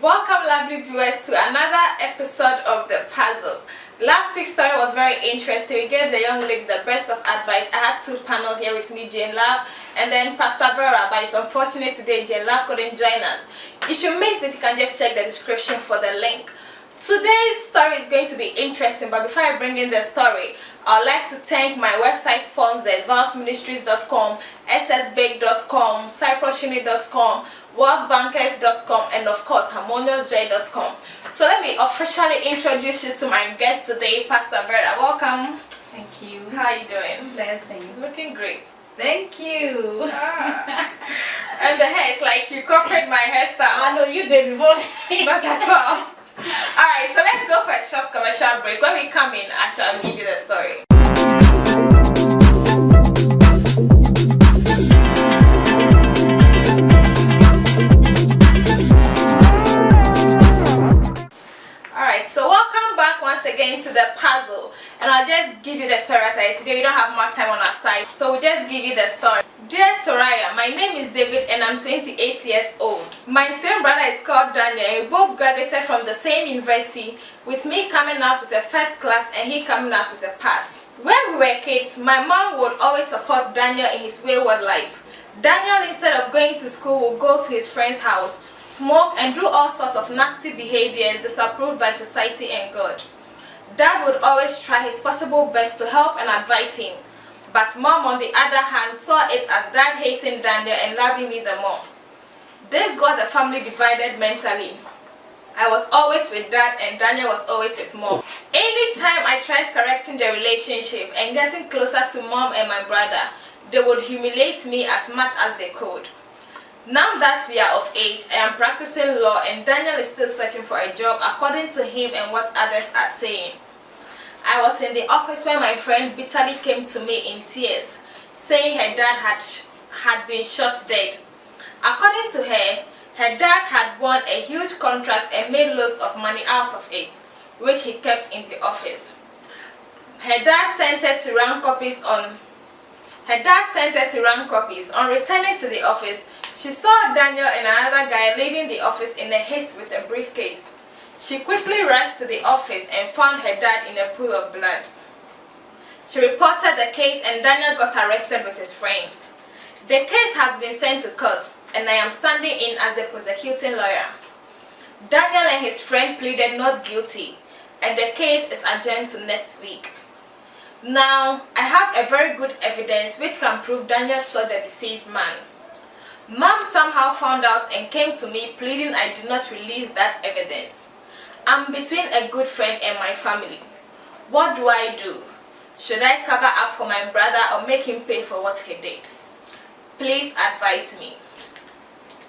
Welcome, lovely viewers, to another episode of The Puzzle. Last week's story was very interesting. We gave the young lady the best of advice. I had two panels here with me, Jane Love and then Pastor Vera, but it's unfortunate today Jane Love couldn't join us. If you missed it, you can just check the description for the link. Today's story is going to be interesting, but before I bring in the story, I would like to thank my website sponsors, valsministries.com, ssbake.com, cyprusshini.com, worldbankers.com, and of course harmoniousjoy.com. So let me officially introduce you to my guest today, Pastor Vera. Welcome. Thank you. How are you doing? Blessing. Looking great. Thank you. And the hair, it's like you copied my hairstyle. I know you did before. Not at all. Alright, so let's go for a short commercial break. When we come in, I shall give you the story. Alright, so welcome back once again to the puzzle. And I'll just give you the story right away. Today we don't have much time on our side, so we'll just give you the story. Dear Toria, my name is David and I'm 28 years old. My twin brother is called Daniel and we both graduated from the same university, with me coming out with a first class and he coming out with a pass. When we were kids, my mom would always support Daniel in his wayward life. Daniel, instead of going to school, would go to his friend's house, smoke and do all sorts of nasty behaviors disapproved by society and God. Dad would always try his possible best to help and advise him. But Mom, on the other hand, saw it as Dad hating Daniel and loving me the more. This got the family divided mentally. I was always with Dad and Daniel was always with Mom. Anytime I tried correcting the relationship and getting closer to Mom and my brother, they would humiliate me as much as they could. Now that we are of age, I am practicing law and Daniel is still searching for a job according to him and what others are saying. I was in the office when my friend bitterly came to me in tears, saying her dad had been shot dead. According to her, her dad had won a huge contract and made loads of money out of it, which he kept in the office. Her dad sent her to run copies on. On returning to the office, she saw Daniel and another guy leaving the office in a haste with a briefcase. She quickly rushed to the office and found her dad in a pool of blood. She reported the case and Daniel got arrested with his friend. The case has been sent to court and I am standing in as the prosecuting lawyer. Daniel and his friend pleaded not guilty and the case is adjourned to next week. Now, I have a very good evidence which can prove Daniel shot the deceased man. Mom somehow found out and came to me pleading I do not release that evidence. I'm between a good friend and my family. What do I do? Should I cover up for my brother or make him pay for what he did? Please advise me.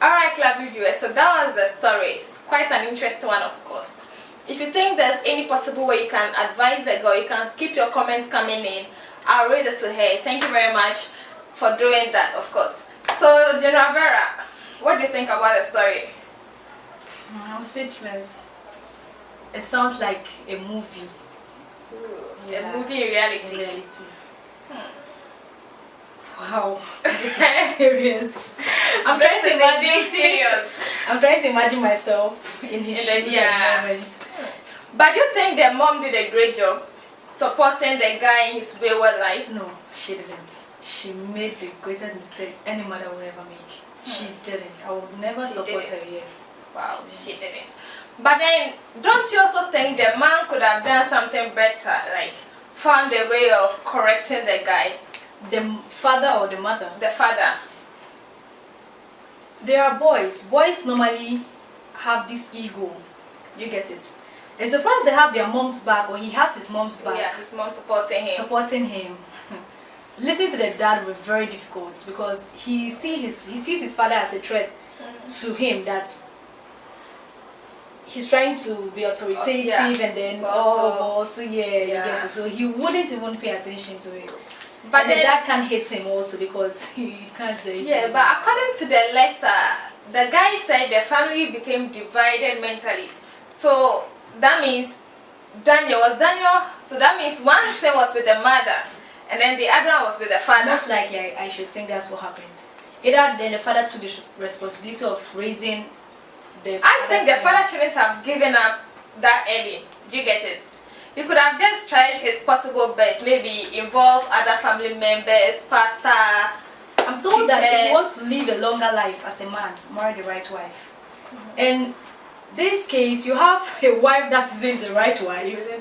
Alright, lovely viewers, so that was the story. It's quite an interesting one, of course. If you think there's any possible way you can advise the girl, you can keep your comments coming in. I'll read it to her. Thank you very much for doing that, of course. So, General Vera, what do you think about the story? I'm speechless. It sounds like a movie. Ooh, yeah. A movie in reality. Wow, this is serious. I'm trying to imagine serious. I'm trying to imagine myself in his shoes at the moment. But do you think the mom did a great job supporting the guy in his wayward life? No, she didn't. She made the greatest mistake any mother would ever make. She didn't. I would never support her here. Wow, she didn't. But then, don't you also think the man could have done something better, like found a way of correcting the guy? The father or the mother? The father. There are boys. Boys normally have this ego. You get it? And so far as they have their mom's back, or he has his mom's back. Yeah, his mom supporting him. Listening to the dad was very difficult because he sees his father as a threat to him, that he's trying to be authoritative and then you get it. So he wouldn't even pay attention to it. But and then the dad can't hate him also because he can't do it. Yeah, but according to the letter, the guy said the family became divided mentally. So that means so that means one twin was with the mother and then the other one was with the father. Most likely I should think that's what happened. Either then the father took the responsibility of raising I think the father shouldn't have given up that early. Do you get it? He could have just tried his possible best, maybe involve other family members, pastor. I'm told that if you want to live a longer life as a man, marry the right wife. And this case, you have a wife that isn't the right wife,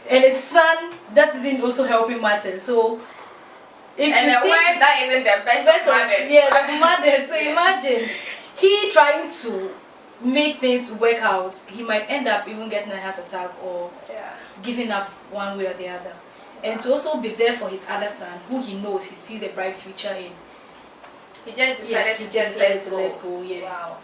and a son that isn't also helping matters. So, if and a wife that isn't the best of mothers. Yeah, the mothers. So imagine he trying to make things work out. He might end up even getting a heart attack or giving up one way or the other. And to also be there for his other son, who he knows he sees a bright future in. He just decided to let go. Yeah. Wow.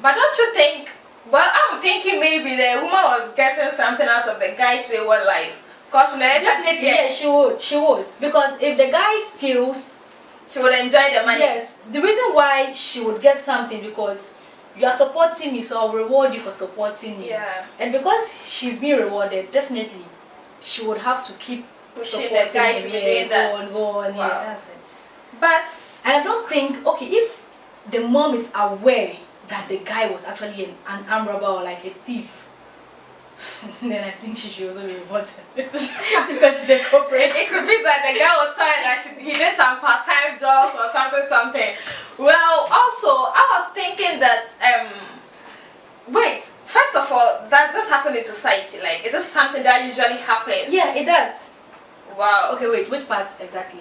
But don't you think? Well, I'm thinking maybe the woman was getting something out of the guy's wayward life. Cause definitely, yeah, she would. Because if the guy steals, she would enjoy the money. Yes. The reason why she would get something because you are supporting me, so I'll reward you for supporting me. Yeah. And because she's being rewarded, definitely, she would have to keep pushing supporting the guy to him. be doing that. Go on, wow. Yeah, that's it. But and I don't think, okay, if the mom is aware that the guy was actually an armed robber or like a thief, then I think she should also be reported because she's a corporate. It could be that the guy was telling that he did some part-time jobs or something. Well, also I was thinking that wait, first of all, does this happen in society? Like, is this something that usually happens? Yeah, it does. Wow. Okay, wait, which parts exactly?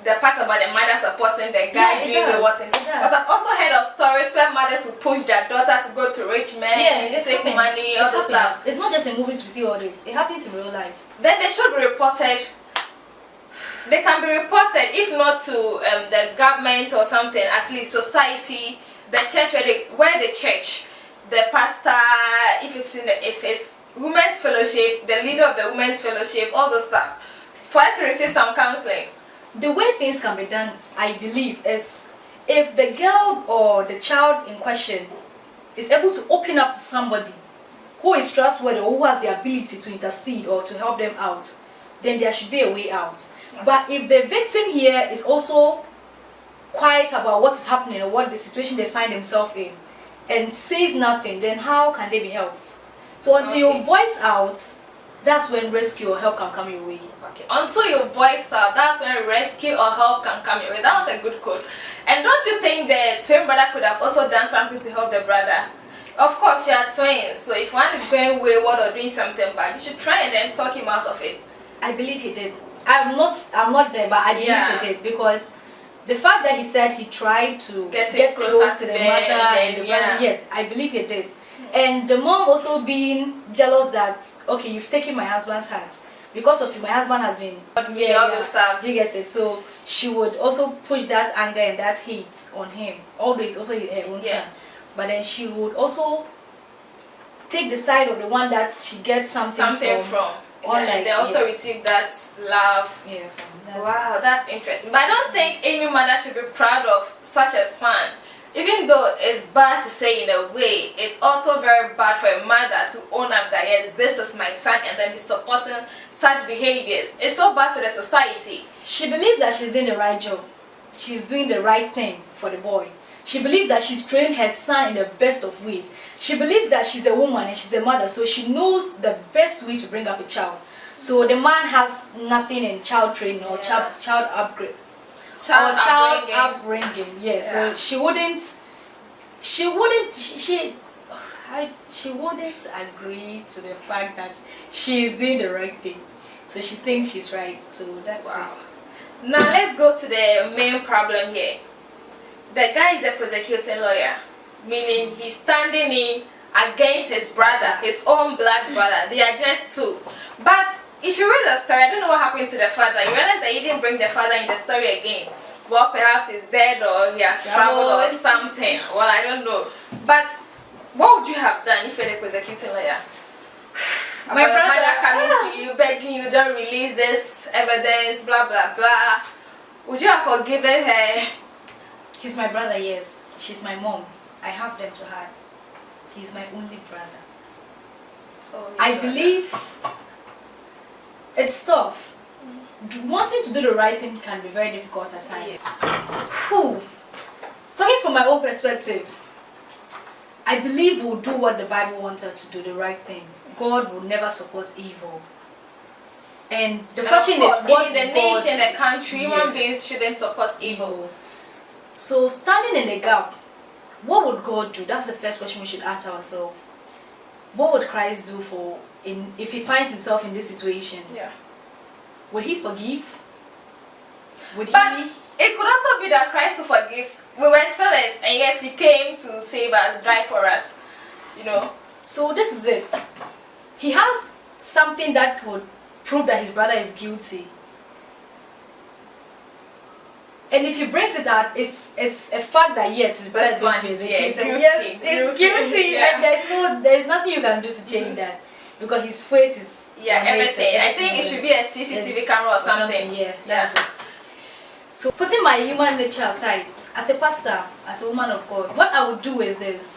The part about the mother supporting the guy doing the work. But I've also heard of stories where mothers will push their daughter to go to rich men, take money, all those stuff. It's not just in movies we see all this. It happens in real life. Then they should be reported. They can be reported, if not to the government or something, at least society, the church, where the church, the pastor, if it's women's fellowship, the leader of the women's fellowship, all those stuff, for her to receive some counseling. The way things can be done, I believe, is if the girl or the child in question is able to open up to somebody who is trustworthy or who has the ability to intercede or to help them out, then there should be a way out. But if the victim here is also quiet about what is happening or what the situation they find themselves in and says nothing, then how can they be helped? So until you voice out, that's when rescue or help can come your way. Okay. Until you voice out, that's when rescue or help can come your way. That was a good quote. And don't you think the twin brother could have also done something to help the brother? Of course, you are twins, so if one is going wayward or doing something bad, you should try and then talk him out of it. I believe he did. I'm not there, but I believe he did, because the fact that he said he tried to get close to the mother and the brother, yes, I believe he did. And the mom also being jealous that, okay, you've taken my husband's heart. Because of you, my husband has been all those stuff. You get it? So she would also push that anger and that hate on him. Although it's also her own son. But then she would also take the side of the one that she gets something from. They also receive that love. Yeah. Wow, that's interesting. But I don't think any mother should be proud of such a son. Even though it's bad to say in a way, it's also very bad for a mother to own up that, yes, this is my son, and then be supporting such behaviors. It's so bad to the society. She believes that she's doing the right job. She's doing the right thing for the boy. She believes that she's training her son in the best of ways. She believes that she's a woman and she's the mother, so she knows the best way to bring up a child. So the man has nothing in child training or child upgrade. Child upbringing, yes. Yeah. So she wouldn't agree to the fact that she is doing the right thing. So she thinks she's right. So that's it. Now let's go to the main problem here. The guy is the prosecuting lawyer, meaning he's standing in against his brother, his own blood brother. They are just two. But if you read the story, I don't know what happened to the father. You realize that he didn't bring the father in the story again. Well, perhaps he's dead or he has traveled or something. Well, I don't know. But what would you have done if you're the prosecuting lawyer? My brother coming to you, begging you, don't release this evidence, blah, blah, blah. Would you have forgiven her? He's my brother, yes. She's my mom. I have them to her. He's my only brother. I believe it's tough. Wanting to do the right thing can be very difficult at times. Talking from my own perspective, I believe we'll do what the Bible wants us to do, the right thing. God will never support evil. And the question is, what in the nation, the country, yeah, human beings shouldn't support evil. So standing in the gap, what would God do? That's the first question we should ask ourselves. What would Christ do if he finds himself in this situation? Yeah. Would he forgive? Would but he? It could also be that Christ forgives. We were sinners, and yet he came to save us, die for us. You know. So this is it. He has something that could prove that his brother is guilty. And if he brings it out, it's a fact that yes, his brother is going to be executed. Yes, it's guilty, yeah. and there's nothing you can do to change that, because his face is everything. I think it should be a CCTV camera or something. Yeah, that's it. So putting my human nature aside, as a pastor, as a woman of God, what I would do is this.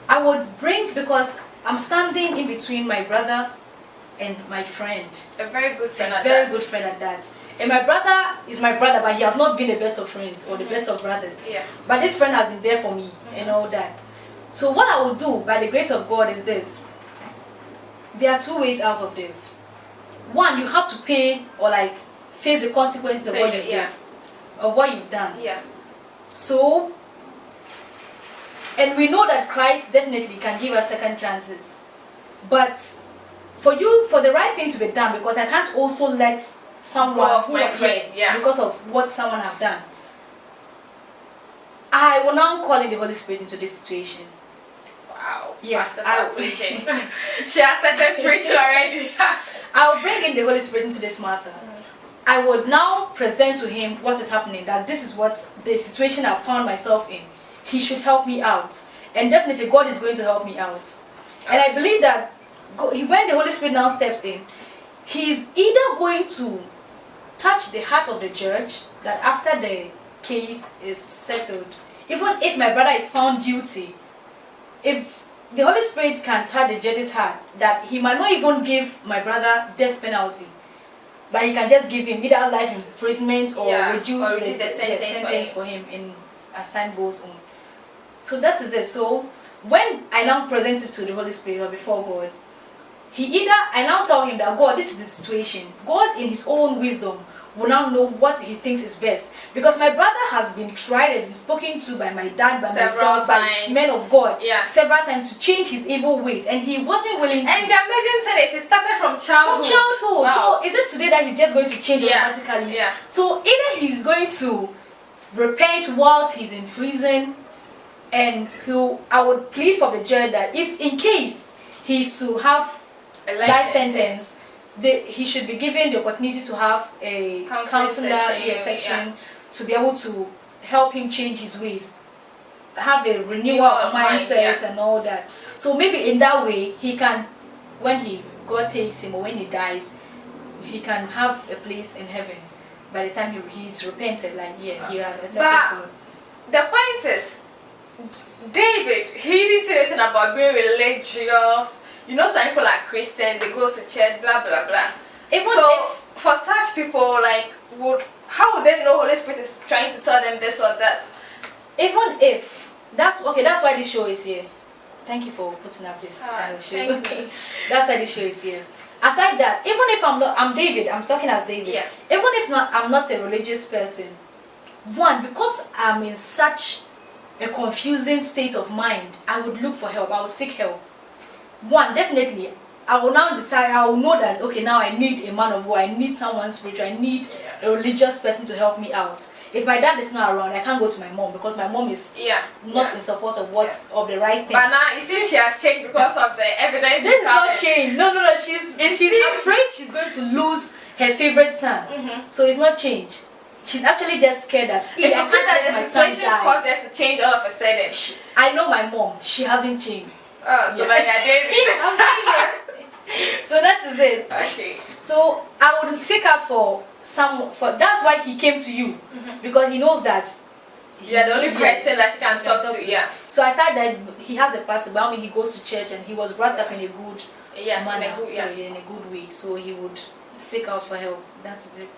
I would bring, because I'm standing in between my brother and my friend. A very good friend at that. Very good friend at that. And my brother is my brother, but he has not been the best of friends or the best of brothers. Yeah. But this friend has been there for me and all that. So what I will do, by the grace of God, is this. There are two ways out of this. One, you have to pay or like face the consequences of what you did. Of what you've done. Yeah. So, and we know that Christ definitely can give us second chances. But for the right thing to be done, because I can't also let someone because of what someone have done, I will now call in the Holy Spirit into this situation. Wow. Yeah, Pastor's preaching. She has started preaching already. I'll bring in the Holy Spirit into this matter. I would now present to him what is happening, that this is what the situation I've found myself in. He should help me out. And definitely God is going to help me out. And I believe that when the Holy Spirit now steps in, he's either going to touch the heart of the judge, that after the case is settled, even if my brother is found guilty, if the Holy Spirit can touch the judge's heart, that he might not even give my brother death penalty, but he can just give him either life imprisonment or reduce the sentence for him as time goes on. So that is it. So when I now present it to the Holy Spirit or before God, I now tell him that God, this is the situation. God in his own wisdom will now know what he thinks is best. Because my brother has been tried and been spoken to by my dad, by myself, by men of God several times to change his evil ways, and he wasn't willing to. And the amazing thing is, it started from childhood. Wow. So is it today that he's just going to change automatically? Yeah. So either he's going to repent whilst he's in prison, and I would plead for the judge that if in case he's to have a life sentence, he should be given the opportunity to have a counselor section to be able to help him change his ways, have a renewal of mindset and all that. So maybe in that way he can, when God takes him or when he dies, he can have a place in heaven by the time he's repented, like he has accepted God. The point is, David, he didn't say anything about being religious. You know, some people are Christian, they go to church, blah blah blah. For such people, like, how would they know Holy Spirit is trying to tell them this or that? Even if that's why this show is here. Thank you for putting up this kind of show. That's why this show is here. Aside that, even if I'm David, I'm talking as David. Yeah. Even if I'm not a religious person, because I'm in such a confusing state of mind, I would look for help. I would seek help. Definitely, I will now decide. I will know that now I need a man of war. I need someone spiritual. I need a religious person to help me out. If my dad is not around, I can't go to my mom because my mom is not in support of of the right thing. But now it seems she has changed because of the evidence. This is not change. No. She's afraid she's going to lose her favorite son. So it's not change. She's actually just scared that I can't let the situation cause her to change all of a sudden. I know my mom. She hasn't changed. Oh, so like I did. So that is it. Okay. So I would seek out for that's why he came to you, because he knows that you're the only person that she can talk to. Yeah. So aside that he has a pastor, but he goes to church and he was brought up in a good manner, in a good way. So he would seek out for help. That is it.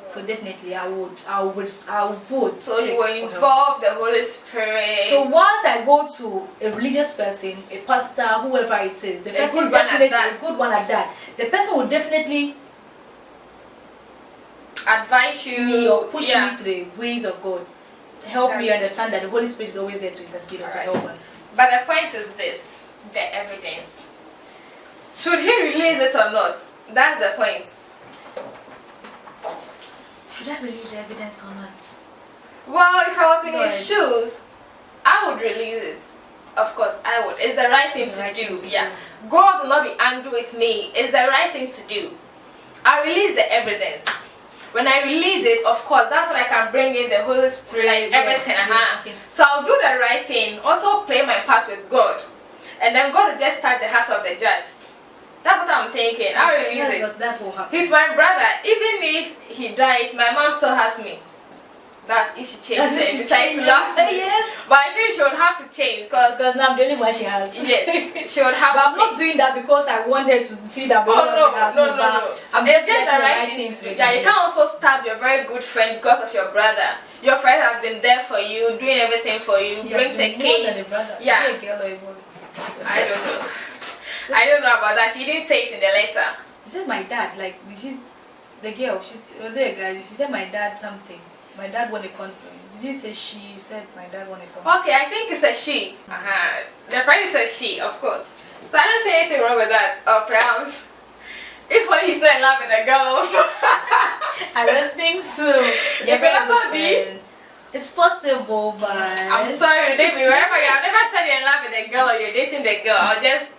So definitely I would. So you will involve the Holy Spirit. So once I go to a religious person, a pastor, whoever it is, the person definitely a good one at that. The person will definitely advise you or push me to the ways of God. Help me understand that the Holy Spirit is always there to intercede or to help us. But the point is this: the evidence. Should he release it or not? That's the point. Should I release the evidence or not? Well, if I was in his shoes, I would release it. Of course, I would. It's the right thing to do. Yeah. God will not be angry with me. It's the right thing to do. I release the evidence. When I release it, of course, that's when I can bring in the Holy Spirit, everything. Okay. So I'll do the right thing. Also play my part with God. And then God will just touch the heart of the judge. That's what I'm thinking. I'll release it. That's what happens. He's my brother. Even if he dies, my mom still has me. That's if she changes it. Yes. But I think she would have to change because now I'm the only one she has. Yes, she would have but to I'm not doing that because I want her to see that. No. I'm just the right thing to do. Yeah, you can't also stab your very good friend because of your brother. Your friend has been there for you, doing everything for you, brings a case. Yeah. Is it a girl or a boy? I don't know. I don't know about that. She didn't say it in the letter. She said my dad, like she's the girl, she's or the guy, she said my dad something. My dad won a conference. Did you say she said my dad won a conference? Okay, I think it's a she. The friend is a she, of course. So I don't see anything wrong with that. Or perhaps if only he's not in love with a girl also. I don't think so. Yeah, but that's not me. It's possible, but I'm sorry, David. Wherever you have never said you're in love with a girl or you're dating the girl, I'll just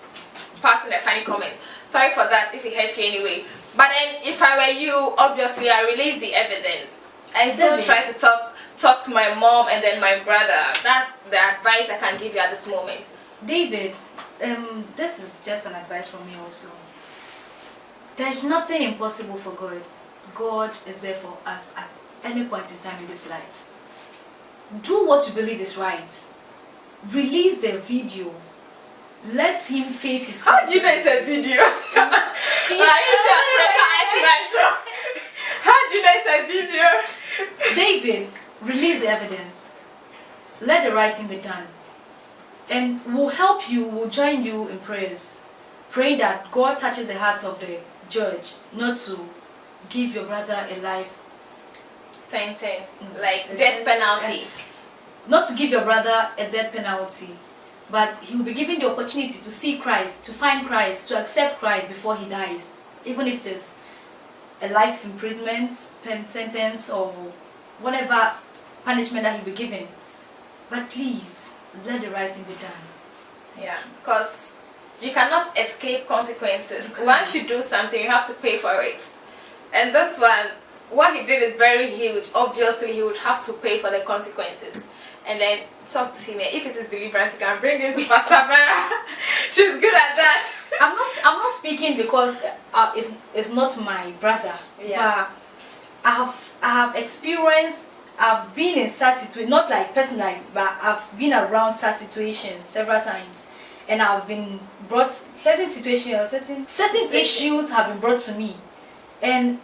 pass in a funny comment. Sorry for that if it hurts you anyway. But then if I were you, obviously I release the evidence. I still try to talk to my mom and then my brother. That's the advice I can give you at this moment. David, this is just an advice from me also. There's nothing impossible for God. God is there for us at any point in time in this life. Do what you believe is right. Release the video. Let him face his How do you know it's a video? How do you know it's a video? David, release the evidence. Let the right thing be done. And we'll help you, we'll join you in prayers. Pray that God touches the heart of the judge not to give your brother a life sentence, like death penalty. Not to give your brother a death penalty, but he will be given the opportunity to see Christ, to find Christ, to accept Christ before he dies. Even if it is a life imprisonment, sentence, or whatever punishment that he'll be given. But please, let the right thing be done. Yeah, because you cannot escape consequences. Once you do something, you have to pay for it. And this one, what he did is very huge. Obviously, he would have to pay for the consequences. And then talk to him. If it is deliverance, you can bring it to Pastor Vera. She's good at that. I'm not speaking because it's not my brother. Yeah. But I have experienced. I've been in such situations, not like personally, but I've been around such situations several times, and I've been brought certain situations or certain issues have been brought to me, and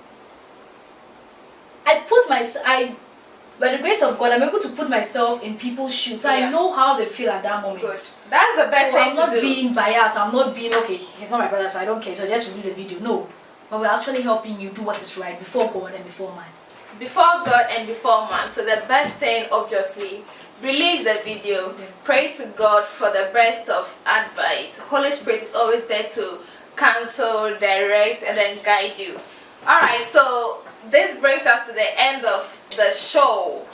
by the grace of God, I'm able to put myself in people's shoes, so I know how they feel at that moment. Good. That's the best thing to do. I'm not being biased. I'm not being okay. He's not my brother, so I don't care. So just release the video. No, but we're actually helping you do what is right before God and before man. Before God and before man. So the best thing, obviously, release the video. Yes. Pray to God for the best of advice. Holy Spirit is always there to counsel, direct, and then guide you. Alright, so this brings us to the end of the show.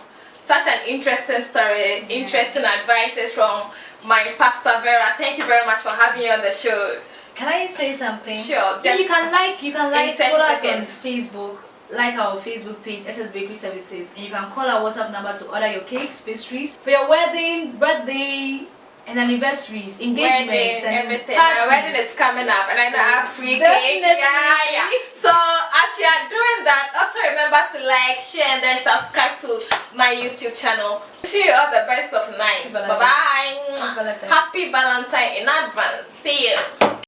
Such an interesting story, interesting advices from my Pastor Vera. Thank you very much for having me on the show. Can I say something? Sure. You can follow us on Facebook. Like our Facebook page, SS Bakery Services, and you can call our WhatsApp number to order your cakes, pastries for your wedding, birthday, and anniversaries, engagements, and everything. Parties. My wedding is coming up, and I know I have free cake. Yeah. So as you are doing that, also remember to like, share, and then subscribe to my YouTube channel. Wish you all the best of nights. Bye bye. Happy Valentine in advance. See you.